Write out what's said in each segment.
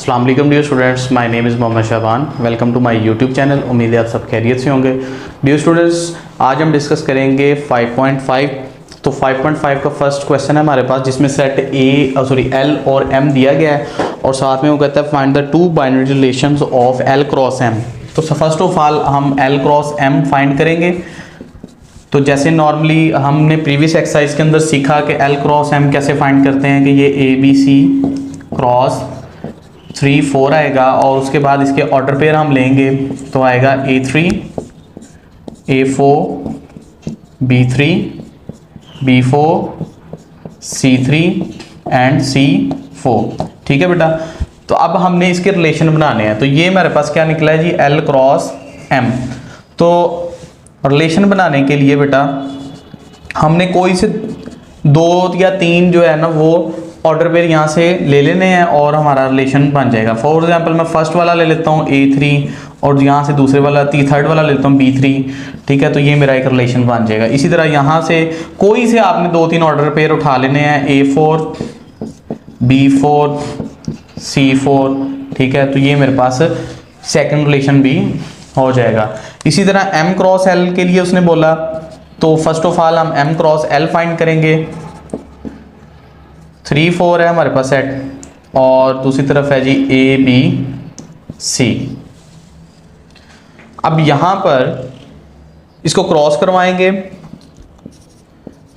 अस्सलाम वालेकुम dear students, my name is Mohammad Shaban. Welcome to my YouTube channel. उम्मीद है आप सब खैरियत से होंगे। डियर स्टूडेंट्स, आज हम डिस्कस करेंगे 5.5। तो 5.5 का फर्स्ट क्वेश्चन है हमारे पास, जिसमें सेट एल और एम दिया गया है और साथ में वो कहता है find the two binary relations of L cross M. तो फर्स्ट ऑफ ऑल हम एल क्रॉस एम फाइंड करेंगे। तो जैसे नॉर्मली हमने प्रीवियस एक्सरसाइज के अंदर सीखा कि एल क्रॉस एम कैसे फाइंड करते हैं कि ये ए बी सी क्रॉस 3 4 आएगा और उसके बाद इसके ऑर्डर पेयर हम लेंगे तो आएगा A3 A4 B3 B4 C3 and C4। ठीक है बेटा। तो अब हमने इसके रिलेशन बनाने हैं। तो ये मेरे पास क्या निकला है जी, L क्रॉस M। तो रिलेशन बनाने के लिए बेटा हमने कोई से 2 या 3 जो है ना वो ऑर्डर पेयर यहाँ से ले लेने हैं और हमारा रिलेशन बन जाएगा। फॉर एग्जांपल मैं फर्स्ट वाला ले लेता हूँ A3 और यहाँ से दूसरे वाला थर्ड वाला लेता हूँ B3। ठीक है, तो ये मेरा एक रिलेशन बन जाएगा। इसी तरह यहाँ से कोई से आपने 2-3 ऑर्डर पेयर उठा लेने हैं, A4 B4 C4। ठीक है, तो ये मेरे पास सेकंड रिलेशन भी हो जाएगा। इसी तरह M क्रॉस L के लिए उसने बोला, तो फर्स्ट ऑफ ऑल हम M क्रॉस L फाइंड करेंगे। 3 4 है हमारे पास सेट और दूसरी तरफ है जी A B C। अब यहां पर इसको क्रॉस करवाएंगे,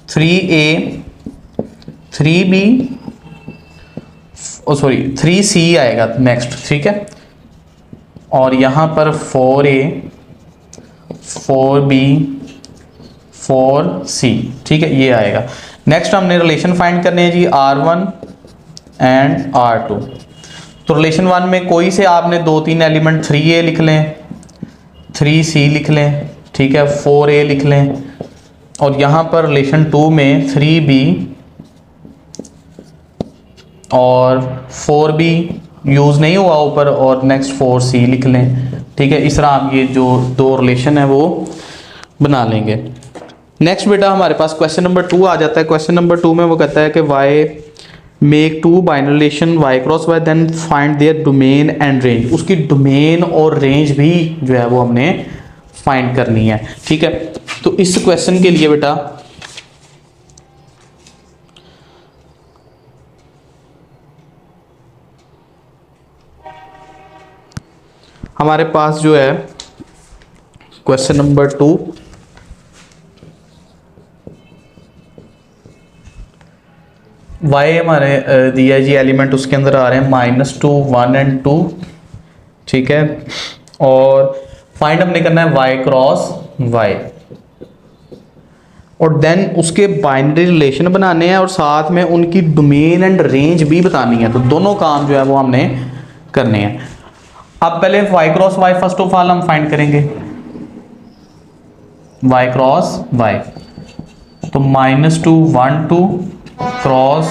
3A 3B 3C आएगा नेक्स्ट। ठीक है, और यहां पर 4A 4B 4C। ठीक है, ये आएगा। नेक्स्ट हमने रिलेशन फाइंड करने हैं जी R1 एंड R2। तो रिलेशन 1 में कोई से आपने 2-3 एलिमेंट 3A लिख लें, 3C लिख लें, ठीक है, 4A लिख लें और यहाँ पर रिलेशन 2 में 3B और 4B यूज़ नहीं हुआ ऊपर और नेक्स्ट 4C लिख लें। ठीक है, इस तरह आप ये जो 2 रिलेशन है वो बना लेंगे। नेक्स्ट बेटा हमारे पास क्वेश्चन नंबर 2 आ जाता है। क्वेश्चन नंबर 2 में वो कहता है कि Y make two binary relation Y cross Y then find their domain and range. उसकी डोमेन और रेंज भी जो है वो हमने फाइंड करनी है। ठीक है, तो इस क्वेश्चन के लिए बेटा हमारे पास जो है क्वेश्चन नंबर 2 वाई हमारे दिया है जी, एलिमेंट उसके अंदर आ रहे हैं -2 1 एंड 2। ठीक है, और फाइंड हमने करना है वाई क्रॉस वाई और देन उसके बाइनरी रिलेशन बनाने हैं और साथ में उनकी डोमेन एंड रेंज भी बतानी है। तो दोनों काम जो है वो हमने करने हैं। अब पहले Y cross Y first of all हम फाइंड करेंगे, वाई क्रॉस वाई। तो -2 1 2 क्रॉस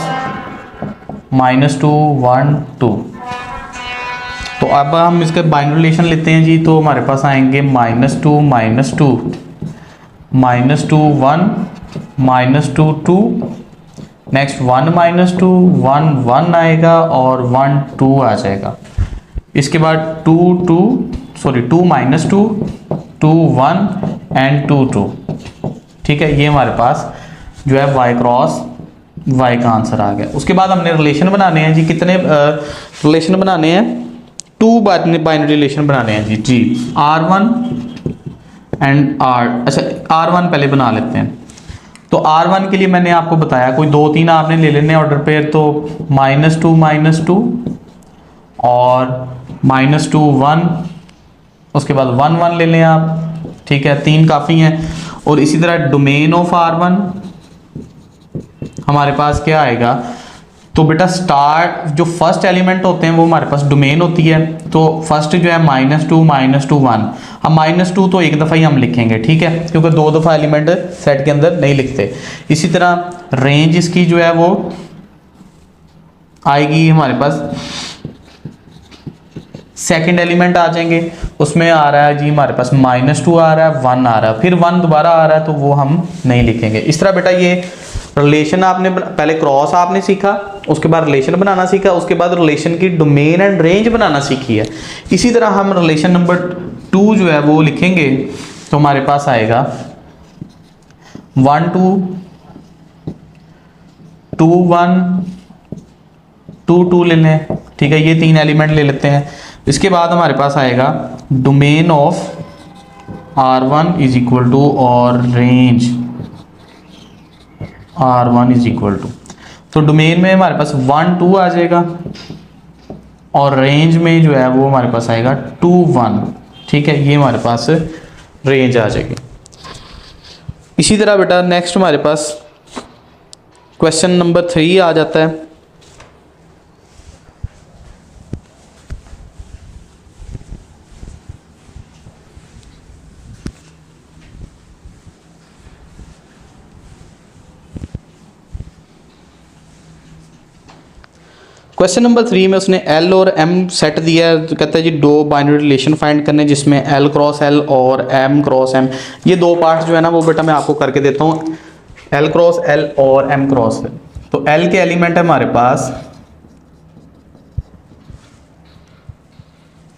-2 1 2। तो अब हम इसके बाइनरी रिलेशन लेते हैं जी। तो हमारे पास आएंगे -2 -2 -2 1 -2 2, नेक्स्ट 1 -2 1 1 आएगा और 1 2 आ जाएगा। इसके बाद 2 2 -2 2 1 एंड 2 2। ठीक है, ये हमारे पास जो है वाई क्रॉस वाई का आंसर आ गया। उसके बाद हमने रिलेशन बनाने हैं जी। कितने रिलेशन बनाने हैं? 2 बाइनरी रिलेशन बनाने हैं जी R1 एंड अच्छा R1 पहले बना लेते हैं। तो R1 के लिए मैंने आपको बताया कोई 2-3 आपने ले लेने ऑर्डर पेयर। तो -2 -2 और -2 1, उसके बाद 1 1 ले लें आप। ठीक है, 3 काफ़ी हैं। और इसी तरह डोमेन ऑफ R1 हमारे पास क्या आएगा? तो बेटा स्टार्ट जो फर्स्ट एलिमेंट होते हैं वो हमारे पास डोमेन होती है। तो फर्स्ट जो है -2 -2 1। अब -2 तो एक दफ़ा ही हम लिखेंगे, ठीक है, क्योंकि 2 दफ़ा एलिमेंट सेट के अंदर नहीं लिखते। इसी तरह रेंज इसकी जो है वो आएगी हमारे पास, सेकंड एलिमेंट आ जाएंगे, उसमें आ रहा है जी हमारे पास -2 आ रहा है, 1 आ रहा है, फिर 1 दोबारा आ रहा है, तो वो हम नहीं लिखेंगे। इस तरह बेटा ये रिलेशन आपने पहले क्रॉस आपने सीखा, उसके बाद रिलेशन बनाना सीखा, उसके बाद रिलेशन की डोमेन एंड रेंज बनाना सीखी है। इसी तरह हम रिलेशन नंबर 2 जो है वो लिखेंगे तो हमारे पास आएगा 1 2 2 1 2 2 ले लें, ठीक है, ये 3 एलिमेंट ले लेते हैं। इसके बाद हमारे पास आएगा domain of R1 is equal to और range R1 is equal to, तो डोमेन में हमारे पास 1 2 आ जाएगा और रेंज में जो है वो हमारे पास आएगा 2 1, ठीक है, ये हमारे पास रेंज आ जाएगी। इसी तरह बेटा नेक्स्ट हमारे पास क्वेश्चन नंबर 3 आ जाता है। क्वेश्चन नंबर 3 में उसने L और M सेट दिया है, तो कहता है जी दो बाइनरी रिलेशन फाइंड करने जिसमें L क्रॉस L और M क्रॉस M, ये दो पार्ट्स जो है ना वो बेटा मैं आपको करके देता हूँ, L क्रॉस L और M क्रॉस L। तो L के एलिमेंट है हमारे पास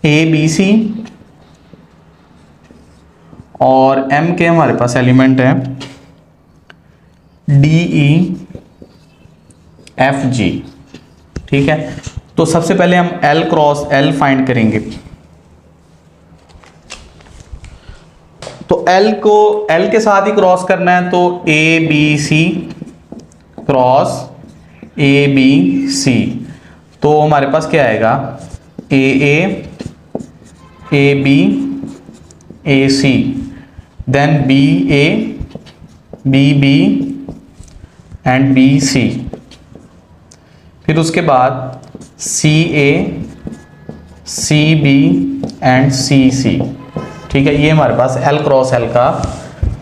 A B C और M के हमारे पास एलिमेंट है D E F G, ठीक है। तो सबसे पहले हम L क्रॉस L फाइंड करेंगे। तो L को L के साथ ही क्रॉस करना है, तो A B C cross A B C, तो हमारे पास क्या आएगा A A A B A C, then B A B B and B C, फिर उसके बाद सी ए सी बी एंड सी सी, ठीक है, ये हमारे पास L क्रॉस L का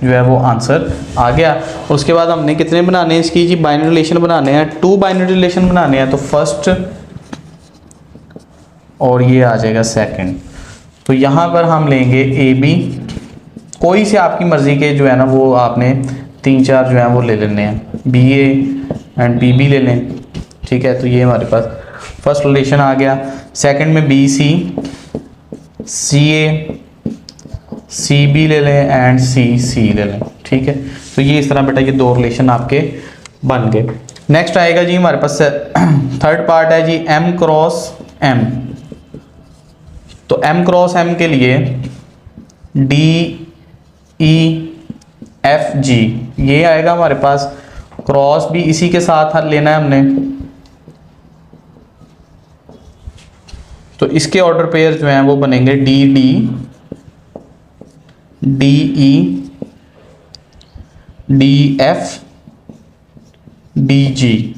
जो है वो आंसर आ गया। और उसके बाद हमने कितने बनाने हैं इसकी जी, बाइनरी रिलेशन बनाने हैं, 2 बाइनरी रिलेशन बनाने हैं, तो फर्स्ट और ये आ जाएगा सेकंड। तो यहाँ पर हम लेंगे ए बी, कोई से आपकी मर्ज़ी के जो है ना वो आपने 3 4 जो है वो ले लेने हैं, B A and B B ले लें, ठीक है। तो ये हमारे पास फर्स्ट रिलेशन आ गया। सेकंड में बी सी सी ए सी बी ले लें एंड सी सी ले लें, ठीक है। तो ये इस तरह बेटा ये 2 रिलेशन आपके बन गए। नेक्स्ट आएगा जी हमारे पास थर्ड पार्ट है जी M क्रॉस M। तो M क्रॉस M के लिए D E F G ये आएगा हमारे पास, क्रॉस भी इसी के साथ लेना है हमने, तो इसके ऑर्डर पेयर जो हैं वो बनेंगे D D D E D F D G,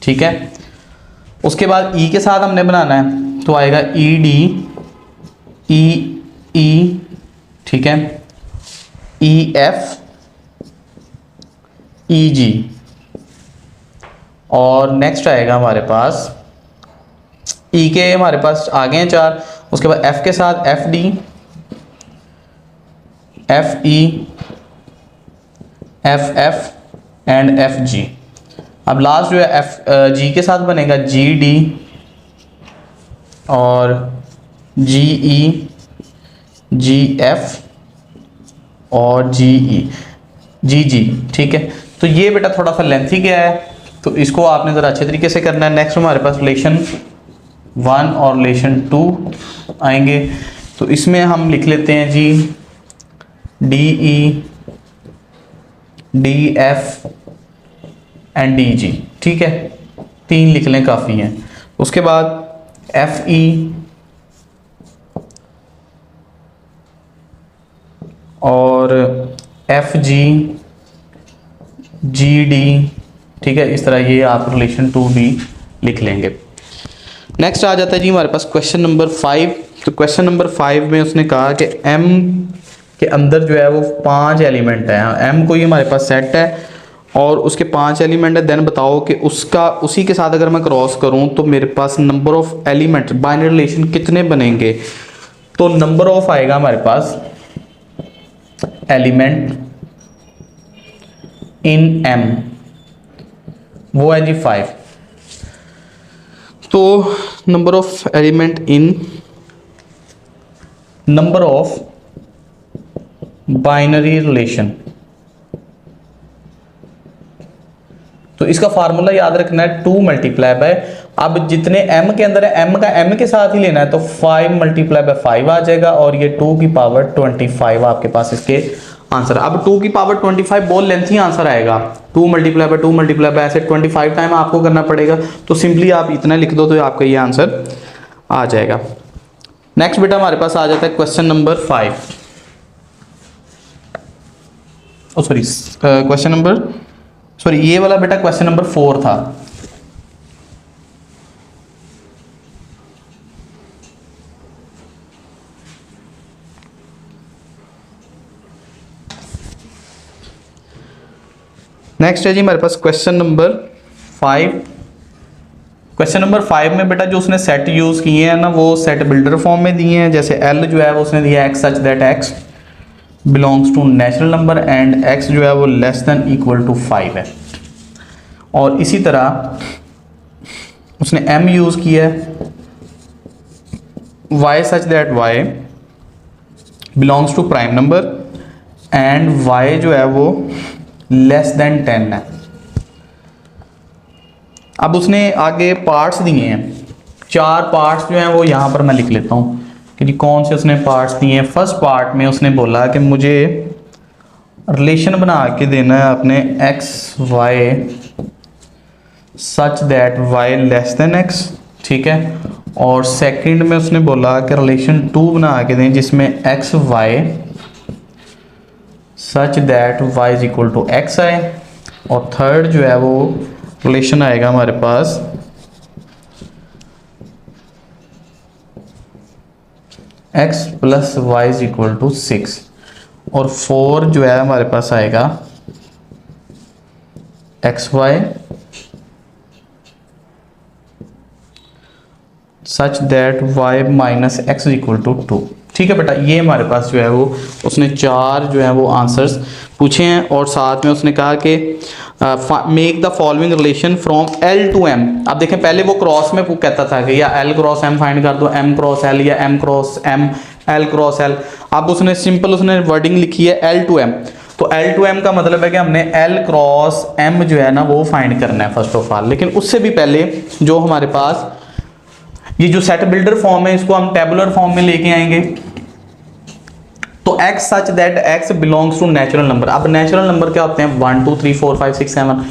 ठीक है। उसके बाद ई के साथ हमने बनाना है, तो आएगा ई डी ई ई, ठीक है, ई एफ ई जी, और नेक्स्ट आएगा हमारे पास ई के हमारे पास आ गए हैं 4, उसके बाद एफ के साथ F D F E F F and F G. अब लास्ट जो है एफ जी के साथ बनेगा जी डी और जी ई जी एफ और जी ई जी जी, ठीक है। तो ये बेटा थोड़ा सा लेंथी गया है, तो इसको आपने ज़रा अच्छे तरीके से करना है। नेक्स्ट हमारे पास रिलेशन 1 और रिलेशन 2 आएंगे, तो इसमें हम लिख लेते हैं G D E D F and D G, ठीक है, 3 लिख लें काफ़ी हैं। उसके बाद एफ ई और एफ जी जी डी, ठीक है, इस तरह ये आप रिलेशन 2 भी लिख लेंगे। नेक्स्ट आ जाता है जी हमारे पास क्वेश्चन नंबर 5। तो क्वेश्चन नंबर 5 में उसने कहा कि M के अंदर जो है वो 5 एलिमेंट हैं, M कोई हमारे पास सेट है और उसके 5 एलिमेंट है, देन बताओ कि उसका उसी के साथ अगर मैं क्रॉस करूं तो मेरे पास number of element binary relation कितने बनेंगे। तो नंबर ऑफ आएगा हमारे पास एलिमेंट इन M, वो है जी 5। तो number of element in number of binary relation, तो इसका फार्मूला याद रखना है 2 मल्टीप्लाई बाय, अब जितने m के अंदर है m का m के साथ ही लेना है, तो 5 मल्टीप्लाई बाय 5 आ जाएगा और ये 2 की पावर 25 आपके पास इसके आंसर। अब 2 की पावर 25 बहुत लेंथी आंसर आएगा, 2 मल्टीप्लाई बाय 2 मल्टीप्लाई बाय ऐसे 25 टाइम आपको करना पड़ेगा, तो सिंपली आप इतना लिख दो तो आपका ये आंसर आ जाएगा। नेक्स्ट बेटा हमारे पास आ जाता है question number 5, sorry question number, sorry ये वाला बेटा क्वेश्चन नंबर 4 था। नेक्स्ट है जी हमारे पास क्वेश्चन नंबर 5। क्वेश्चन नंबर 5 में बेटा जो उसने सेट यूज किए हैं ना, वो सेट बिल्डर फॉर्म में दिए हैं। जैसे एल जो है वो उसने दिया X such that X belongs to natural number and X जो है वो लेस देन इक्वल टू 5 है। और इसी तरह उसने m यूज किया है y such that y belongs to prime number and y जो है वो लेस देन 10 है। अब उसने आगे पार्ट्स दिए हैं, 4 पार्ट्स जो हैं वो यहाँ पर मैं लिख लेता हूँ कि जी कौन से उसने पार्ट्स दिए हैं। फर्स्ट पार्ट में उसने बोला कि मुझे रिलेशन बना के देना है अपने X Y such that y less than x, ठीक है। और सेकंड में उसने बोला कि रिलेशन 2 बना के दें जिसमें X Y such that y is equal to X आए। और थर्ड जो है वो रिलेशन आएगा हमारे पास x plus Y is equal to 6। और 4 जो है हमारे पास आएगा X Y such that y minus X equal to 2, ठीक है बेटा। ये हमारे पास जो है वो उसने 4 जो है वो आंसर्स पूछे हैं। और साथ में उसने कहा कि make the following relation from L to M। अब देखें पहले वो क्रॉस में कहता था कि या L क्रॉस M फाइंड कर दो, M क्रॉस L या M cross M, L cross L। अब उसने सिंपल उसने वर्डिंग लिखी है L टू M। तो L टू M का मतलब है कि हमने L क्रॉस M जो है ना वो फाइंड करना है फर्स्ट ऑफ ऑल। लेकिन उससे भी पहले जो हमारे पास ये जो सेट बिल्डर फॉर्म है इसको हम टेबुलर फॉर्म में लेके आएंगे। तो x such that x belongs to natural number. अब नेचुरल नंबर क्या होते हैं 1 2 3 4 5 6 7।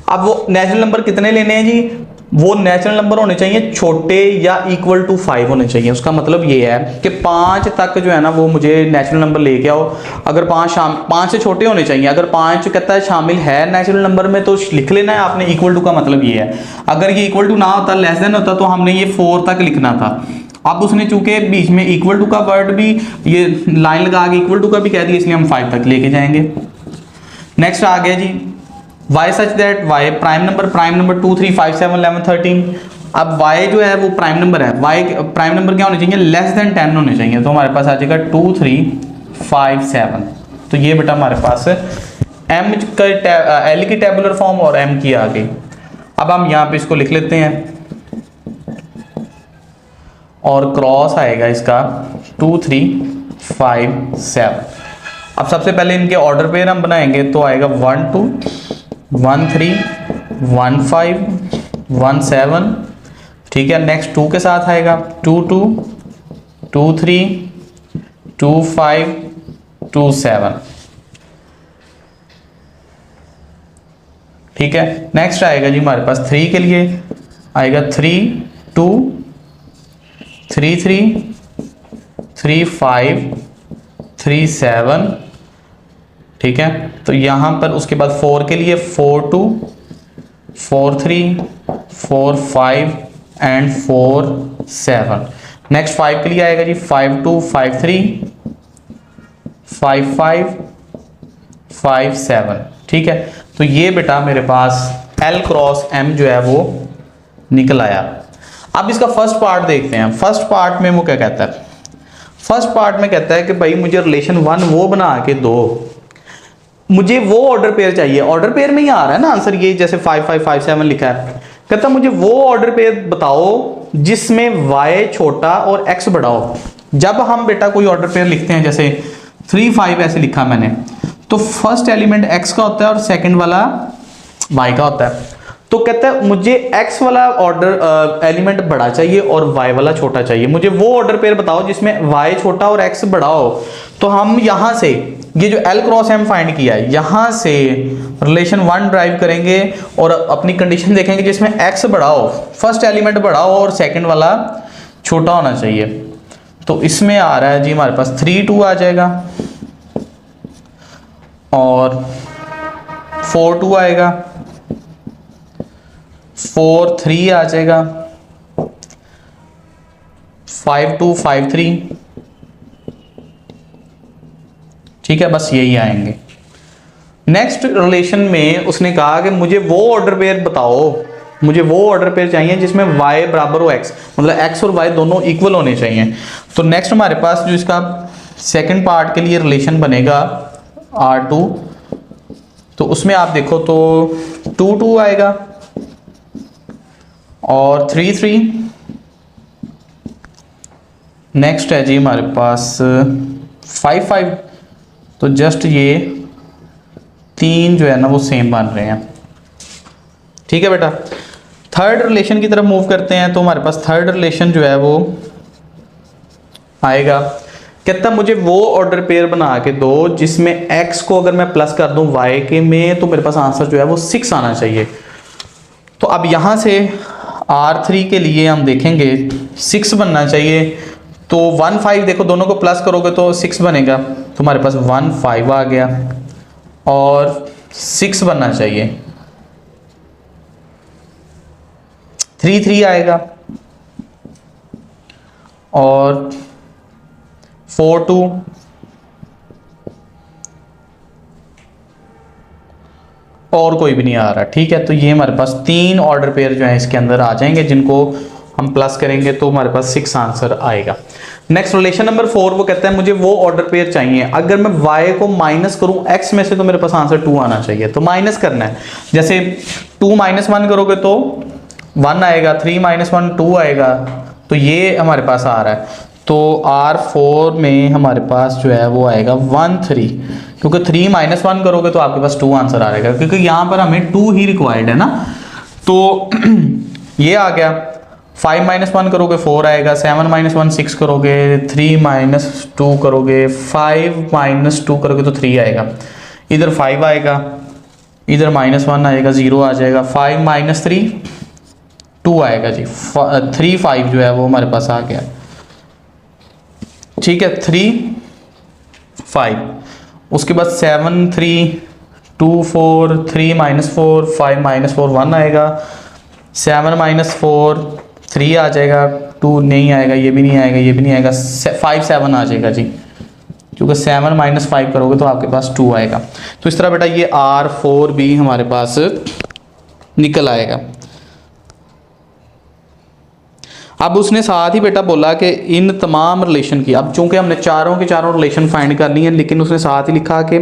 अब वो नेचुरल नंबर कितने लेने हैं जी, वो नेचुरल नंबर होने चाहिए छोटे या इक्वल टू 5 होने चाहिए। उसका मतलब ये है कि 5 तक जो है ना वो मुझे नेचुरल नंबर लेके आओ। अगर 5 से छोटे होने चाहिए, अगर 5 कहता है शामिल है नेचुरल नंबर में तो लिख लेना है आपने। इक्वल टू का मतलब ये है, अगर ये इक्वल टू ना होता लेस देन होता तो हमने ये 4 तक लिखना था। अब उसने चूंकि बीच में इक्वल टू का वर्ड भी ये लाइन लगा के इक्वल टू का भी कह दिया, इसलिए हम 5 तक लेके जाएंगे। नेक्स्ट आ गया जी y such that y prime number 2 3 5 7 11 13। अब y जो है वो प्राइम नंबर है, y प्राइम नंबर क्या होने चाहिए लेस देन 10 होने चाहिए। तो हमारे पास आ जाएगा 2 3 5 7। तो ये बेटा हमारे पास m का l की टेबुलर फॉर्म और m की आ गई। अब हम यहाँ पे इसको लिख लेते हैं और क्रॉस आएगा इसका 2 3 5 7। अब सबसे पहले इनके ऑर्डर पे हम बनाएंगे तो आएगा 1 2 1 3 1 5 1 7, ठीक है। नेक्स्ट 2 के साथ आएगा 2 2 2 3 2 5 2 7, ठीक है। नेक्स्ट आएगा जी हमारे पास 3 के लिए आएगा 3 2 3 3 3 5 3 7, ठीक है। तो यहाँ पर उसके बाद 4 के लिए 4 2 4 3 4 5 एंड 4 7। नेक्स्ट 5 के लिए आएगा जी 5 2 5 3 5 5 5 7, ठीक है। तो ये बेटा मेरे पास L क्रॉस M जो है वो निकल आया। अब इसका फर्स्ट पार्ट देखते हैं। फर्स्ट पार्ट में वो क्या कहता है, फर्स्ट पार्ट में कहता है कि भाई मुझे रिलेशन 1 वो बना के दो मुझे वो ऑर्डर पेयर चाहिए, ऑर्डर पेयर में ही आ रहा है ना आंसर, ये जैसे 5557 लिखा है। कहता मुझे वो ऑर्डर पेयर बताओ जिसमें y छोटा और x बड़ा हो। जब हम बेटा कोई ऑर्डर पेयर लिखते हैं, जैसे 3 5 ऐसे लिखा मैंने, तो फर्स्ट एलिमेंट x का होता है और सेकंड वाला y का होता है। तो कहता है मुझे x वाला ऑर्डर एलिमेंट बड़ा चाहिए और y वाला छोटा चाहिए, मुझे वो ऑर्डर पेयर बताओ जिसमें y छोटा और x बड़ा हो। तो हम यहां से ये जो L क्रॉस M फाइंड किया है, यहां से रिलेशन 1 ड्राइव करेंगे और अपनी कंडीशन देखेंगे जिसमें x बड़ा हो, फर्स्ट एलिमेंट बड़ा हो और सेकंड वाला छोटा होना चाहिए। तो इसमें आ रहा है जी हमारे पास 3 2 आ जाएगा और 4 2 आएगा, 4 3 आ जाएगा, 5 2 5 3। ठीक है, बस यही आएंगे। नेक्स्ट रिलेशन में उसने कहा कि मुझे वो ऑर्डर पेयर बताओ, मुझे वो ऑर्डर पेयर चाहिए जिसमें y बराबर हो x, मतलब x और y दोनों इक्वल होने चाहिए। तो नेक्स्ट हमारे पास जो इसका सेकंड पार्ट के लिए रिलेशन बनेगा R2, तो उसमें आप देखो तो 2 2 आएगा और 3 3। नेक्स्ट है जी हमारे पास 5 5। तो जस्ट ये 3 जो है ना वो सेम बन रहे हैं। ठीक है बेटा, थर्ड रिलेशन की तरफ मूव करते हैं। तो हमारे पास थर्ड रिलेशन जो है वो आएगा, कहता मुझे वो ऑर्डर पेयर बना के दो जिसमें x को अगर मैं प्लस कर दूं y के में, तो मेरे पास आंसर जो है वो 6 आना चाहिए। तो अब यहां से R3 के लिए हम देखेंगे 6 बनना चाहिए। तो 1 5 देखो, दोनों को प्लस करोगे तो 6 बनेगा, तो हमारे पास 1 5 आ गया और 6 बनना चाहिए। 3 3 आएगा और 4 2 और कोई भी नहीं आ रहा। ठीक है, तो ये हमारे पास 3 ऑर्डर पेयर जो है इसके अंदर आ जाएंगे, जिनको हम प्लस करेंगे तो हमारे पास 6 आंसर आएगा। नेक्स्ट रिलेशन नंबर 4, वो कहता है मुझे वो ऑर्डर पेयर चाहिए अगर मैं y को माइनस करूं x में से, तो मेरे पास आंसर 2 आना चाहिए। तो माइनस करना है, जैसे 2 - 1 करोगे तो 1 आएगा, 3 - 1 2 आएगा, तो ये हमारे पास आ रहा है। तो R4 में हमारे पास जो है वो आएगा 1 3, क्योंकि 3 - 1 करोगे तो आपके पास 2 आंसर आ जाएगा, क्योंकि यहाँ पर हमें 2 ही रिक्वायर्ड है ना। तो ये आ गया। 5 - 1 करोगे 4 आएगा, 7 - 1 6 करोगे, 3 - 2 करोगे, 5 - 2 करोगे तो 3 आएगा, इधर 5 आएगा, इधर -1 आएगा, 0 आ जाएगा, 5 - 3 2 आएगा जी, 3 5 जो है वो हमारे पास आ गया। ठीक है, 3 5, उसके बाद 7 3 2 4 3 - 4 5 - 4 1 आएगा, 7 - 4 3 आ जाएगा, 2 नहीं आएगा, ये भी नहीं आएगा, ये भी नहीं आएगा, 5 7 आ जाएगा जी, क्योंकि 7 - 5 करोगे तो आपके पास 2 आएगा। तो इस तरह बेटा ये R4 भी हमारे पास निकल आएगा। अब उसने साथ ही बेटा बोला कि इन तमाम रिलेशन की, अब चूंकि हमने चारों के चारों रिलेशन फाइंड करनी है, लेकिन उसने साथ ही लिखा कि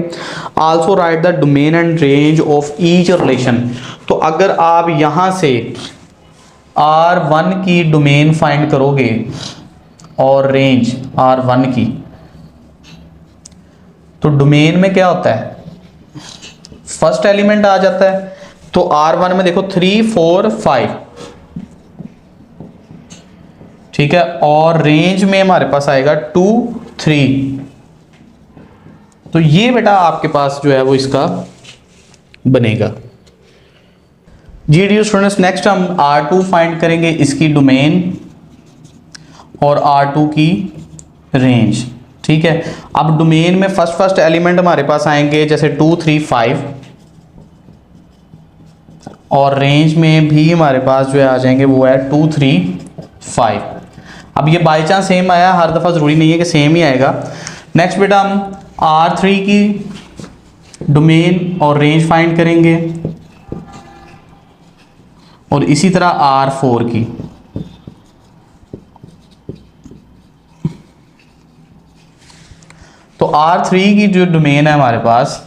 also right the domain and range of each relation. तो अगर आप यहाँ से R1 की डोमेन फाइंड करोगे और रेंज R1 की, तो डोमेन में क्या होता है, फर्स्ट एलिमेंट आ जाता है। तो R1 में देखो 3 4 5, ठीक है, और रेंज में हमारे पास आएगा 2 3। तो ये बेटा आपके पास जो है वो इसका बनेगा। जी डियर स्टूडेंट्स, नेक्स्ट हम R2 फाइंड करेंगे, इसकी डोमेन और R2 की रेंज। ठीक है, अब डोमेन में फर्स्ट एलिमेंट हमारे पास आएंगे जैसे 2 3 5, और रेंज में भी हमारे पास जो है आ जाएंगे वो है 2 3 5। अब ये बाई चांस सेम आया, हर दफ़ा ज़रूरी नहीं है कि सेम ही आएगा। नेक्स्ट बेटा हम R3 की डोमेन और रेंज फाइंड करेंगे, और इसी तरह R4 की। तो R3 की जो डोमेन है हमारे पास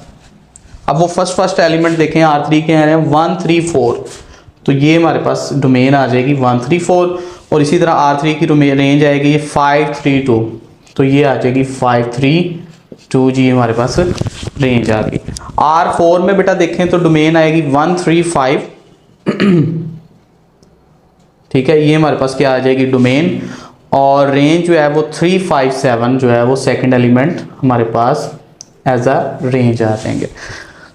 अब वो फर्स्ट एलिमेंट देखें R3 के हैं 1 3 4, तो ये हमारे पास डोमेन आ जाएगी 1 3 4, और इसी तरह R3 की रेंज आएगी 5 3 2, तो ये आ जाएगी 5 3 2 जी हमारे पास रेंज आ गई। R4 में बेटा देखें तो डोमेन आएगी 1 3 5, ठीक है, ये हमारे पास क्या आ जाएगी डोमेन, और रेंज जो है वो 3 5 7 जो है वो सेकंड एलिमेंट हमारे पास एज अ रेंज आ जाएंगे।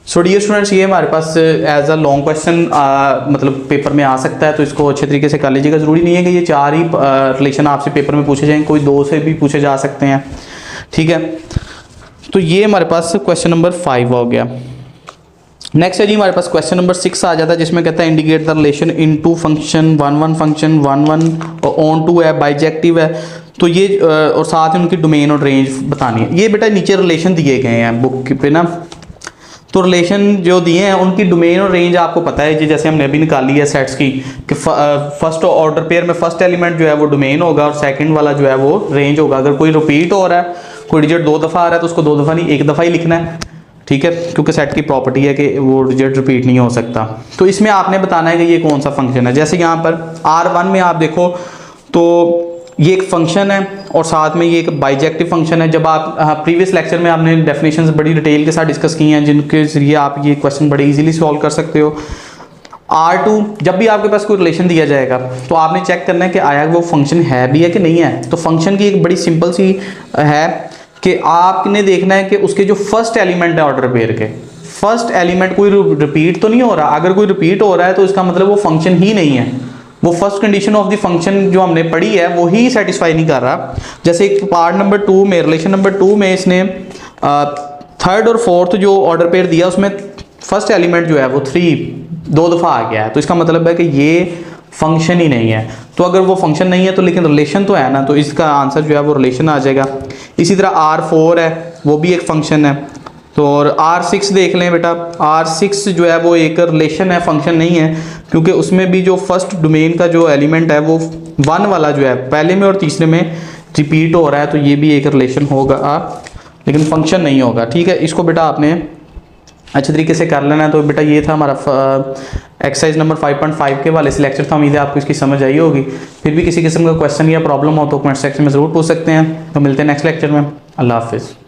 सो डियर स्टूडेंट्स, ये हमारे पास एज अ लॉन्ग क्वेश्चन मतलब पेपर में आ सकता है, तो इसको अच्छे तरीके से कर लीजिएगा। ज़रूरी नहीं है कि ये 4 ही रिलेशन आपसे पेपर में पूछे जाएंगे, कोई 2 से भी पूछे जा सकते हैं, ठीक है। तो ये हमारे पास क्वेश्चन नंबर 5 हो गया। नेक्स्ट है जी हमारे पास क्वेश्चन नंबर 6 आ जाता है, जिसमें कहता है indicate the relation into function 1 1 function 1 1 और ऑन टू है, बाइजेक्टिव है, तो ये और साथ में उनकी डोमेन और रेंज बतानी है। ये बेटा नीचे रिलेशन दिए गए हैं बुक पे ना, तो रिलेशन जो दिए हैं उनकी डोमेन और रेंज आपको पता है जी, जैसे हमने अभी निकाली है सेट्स की, कि फर्स्ट ऑर्डर पेयर में फर्स्ट एलिमेंट जो है वो डोमेन होगा और सेकंड वाला जो है वो रेंज होगा। अगर कोई रिपीट हो रहा है, कोई डिजिट 2 दफ़ा आ रहा है, तो उसको 2 दफ़ा नहीं 1 दफ़ा ही लिखना है, ठीक है, क्योंकि सेट की प्रॉपर्टी है कि वो डिजिट रिपीट नहीं हो सकता। तो इसमें आपने बताना है कि ये कौन सा फंक्शन है। जैसे यहाँ पर R1 में आप देखो तो ये एक फंक्शन है और साथ में ये एक बाइजेक्टिव फंक्शन है। जब आप प्रीवियस लेक्चर में आपने डेफिनेशंस बड़ी डिटेल के साथ डिस्कस की हैं, जिनके जरिए आप ये क्वेश्चन बड़े इजीली सॉल्व कर सकते हो। R2, जब भी आपके पास कोई रिलेशन दिया जाएगा तो आपने चेक करना है कि आया वो फंक्शन है भी है कि नहीं है। तो फंक्शन की एक बड़ी सिंपल सी है कि आपने देखना है कि उसके जो फर्स्ट एलिमेंट है ऑर्डर पेयर के, फर्स्ट एलिमेंट कोई रिपीट तो नहीं हो रहा। अगर कोई रिपीट हो रहा है तो इसका मतलब वो फंक्शन ही नहीं है, वो first condition of the function जो हमने पढ़ी है वो ही सेटिस्फाई नहीं कर रहा। जैसे पार्ट नंबर 2 में, रिलेशन नंबर 2 में इसने थर्ड और फोर्थ जो ऑर्डर पेयर दिया उसमें फर्स्ट एलिमेंट जो है वो 2 दफ़ा आ गया है, तो इसका मतलब है कि ये फंक्शन ही नहीं है। तो अगर वो फंक्शन नहीं है तो लेकिन रिलेशन तो है ना, तो इसका आंसर जो है वो रिलेशन आ जाएगा। इसी तरह R4 है, वो भी एक फंक्शन है। तो और R6 देख लें बेटा, R6 जो है वो एक रिलेशन है, फंक्शन नहीं है, क्योंकि उसमें भी जो फर्स्ट डोमेन का जो एलिमेंट है वो 1 वाला जो है पहले में और तीसरे में रिपीट हो रहा है, तो ये भी एक रिलेशन होगा लेकिन फंक्शन नहीं होगा, ठीक है। इसको बेटा आपने अच्छे तरीके से कर लेना है। तो बेटा ये था हमारा एक्सरसाइज नंबर 5.5 के वाले से लेक्चर था। उम्मीद है आपको इसकी समझ आई होगी। फिर भी किसी किस्म का क्वेश्चन या प्रॉब्लम हो तो कमेंट सेक्शन में ज़रूर पूछ सकते हैं। तो मिलते हैं नेक्स्ट लेक्चर में। अल्लाह हाफिज़।